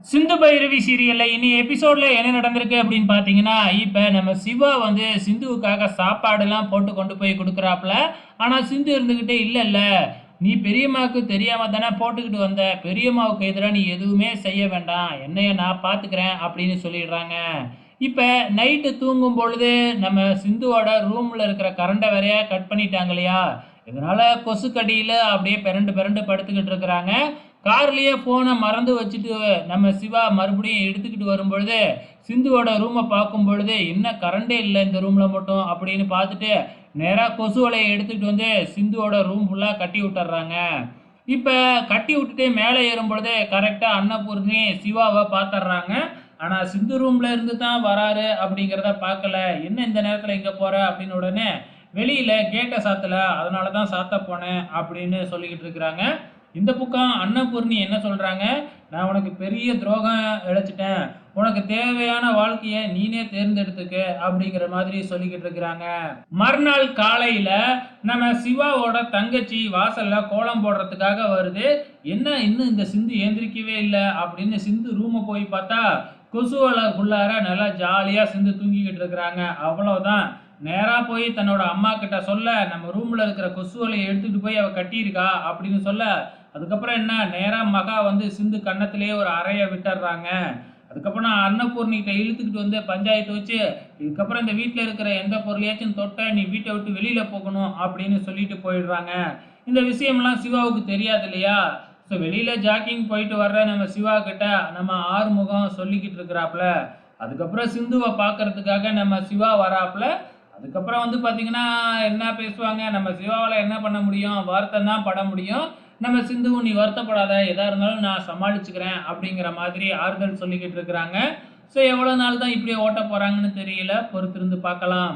சிந்து பைரவி சீரியல்ல இனி எபிசோட்ல என்ன நடந்திருக்கு அப்படின்னு பார்த்தீங்கன்னா, இப்ப நம்ம சிவா வந்து சிந்துவுக்காக சாப்பாடுலாம் போட்டு கொண்டு போய் குடுக்குறாப்புல. ஆனா சிந்து இருந்துகிட்டு, "இல்ல, நீ பெரியம்மாவுக்கு தெரியாம தானே போட்டுக்கிட்டு வந்த. பெரியம்மாவுக்கு எதிரா நீ எதுவுமே செய்ய வேண்டாம். என்னைய நான் பார்த்துக்கிறேன்" அப்படின்னு சொல்லிடுறாங்க. இப்ப நைட்டு தூங்கும் பொழுது நம்ம சிந்துவோட ரூம்ல இருக்கிற கரண்ட வேறயா கட் பண்ணிட்டாங்க இல்லையா? இதனால கொசுக்கடியில அப்படியே பெரண்டு பெரண்டு படுத்துக்கிட்டு இருக்கிறாங்க. கார்லயே ஃபோன மறந்து வச்சுட்டு நம்ம சிவா மறுபடியும் எடுத்துக்கிட்டு வரும்பொழுது, சிந்துவோட ரூம பார்க்கும்பொழுது, "என்ன கரண்டே இல்ல இந்த ரூம்ல மட்டும்" அப்படின்னு பார்த்துட்டு, நேரா கொசு வலைய எடுத்துட்டு வந்து சிந்துவோட ரூம் ஃபுல்லா கட்டி விட்டுர்றாங்க. இப்ப கட்டி விட்டுட்டு மேல ஏறும்பொழுது, கரெக்ட்டா அன்னபூர்ணி சிவாவ பார்த்துர்றாங்க. ஆனா சிந்து ரூம்ல இருந்து தான் வராரு அப்படிங்கிறத பார்க்கல. "என்ன இந்த நேரத்தில இங்க போற?" அப்படின்னு உடனே, "வெளியில கேட்ட சாத்தல. அதனால தான் சாத்த போனேன்" அப்படின்னு சொல்லிக்கிட்டு இருக்கிறாங்க. இந்த பக்கம் அன்னபூர்ணி என்ன சொல்றாங்க, "நான் உனக்கு பெரிய துரோகம் இழைச்சுட்டேன். உனக்கு தேவையான வாழ்க்கைய நீனே தேர்ந்தெடுத்துக்க" அப்படிங்கிற மாதிரி சொல்லிக்கிட்டு இருக்கிறாங்க. மறுநாள் காலையில நம்ம சிவாவோட தங்கச்சி வாசல்ல கோலம் போடுறதுக்காக வருது. "என்ன இன்னும் இந்த சிந்து எந்திரிக்கவே இல்ல" அப்படின்னு சிந்து ரூம போய் பார்த்தா, கொசு வலைக்குள்ளார நல்லா ஜாலியா சிந்து தூங்கிக்கிட்டு இருக்கிறாங்க. அவ்வளவுதான். நேரா போய் தன்னோட அம்மாகிட்ட சொல்ல, "நம்ம ரூம்ல இருக்கிற கொசு வலைய எடுத்துட்டு போய் அவ கட்டியிருக்கா" அப்படின்னு சொல்ல, அதுக்கப்புறம் என்ன நேரா மகா வந்து சிந்து கன்னத்திலேயே ஒரு அறைய விட்டுர்றாங்க. அதுக்கப்புறம் நான் அன்னபூர்ணிகிட்ட இழுத்துக்கிட்டு வந்து பஞ்சாயத்து வச்சு, "இதுக்கப்புறம் இந்த வீட்ல இருக்கிற எந்த பொருளையாச்சும் தொட்ட நீ வீட்ட விட்டு வெளியில போகணும்" அப்படின்னு சொல்லிட்டு போயிடுறாங்க. இந்த விஷயம்லாம் சிவாவுக்கு தெரியாது இல்லையா? ஸோ வெளியில ஜாக்கிங் போயிட்டு வர்ற நம்ம சிவா கிட்ட நம்ம ஆறுமுகம் சொல்லிக்கிட்டு இருக்கிறாப்புல. அதுக்கப்புறம் சிந்துவ பார்க்கறதுக்காக நம்ம சிவா வராப்புல. அதுக்கப்புறம் வந்து பார்த்தீங்கன்னா, என்ன பேசுவாங்க, நம்ம சிவாவால என்ன பண்ண முடியும்? வருத்தம் தான் பட முடியும். நம்ம சிந்துவும், "நீ வருத்தப்படாத, எதா இருந்தாலும் நான் சமாளிச்சுக்கிறேன்" அப்படிங்கிற மாதிரி ஆறுதல் சொல்லிக்கிட்டு இருக்கிறாங்க. ஸோ எவ்வளோ நாள் தான் இப்படியே ஓட்டப் போறாங்கன்னு தெரியல. பொறுத்திருந்து பார்க்கலாம்.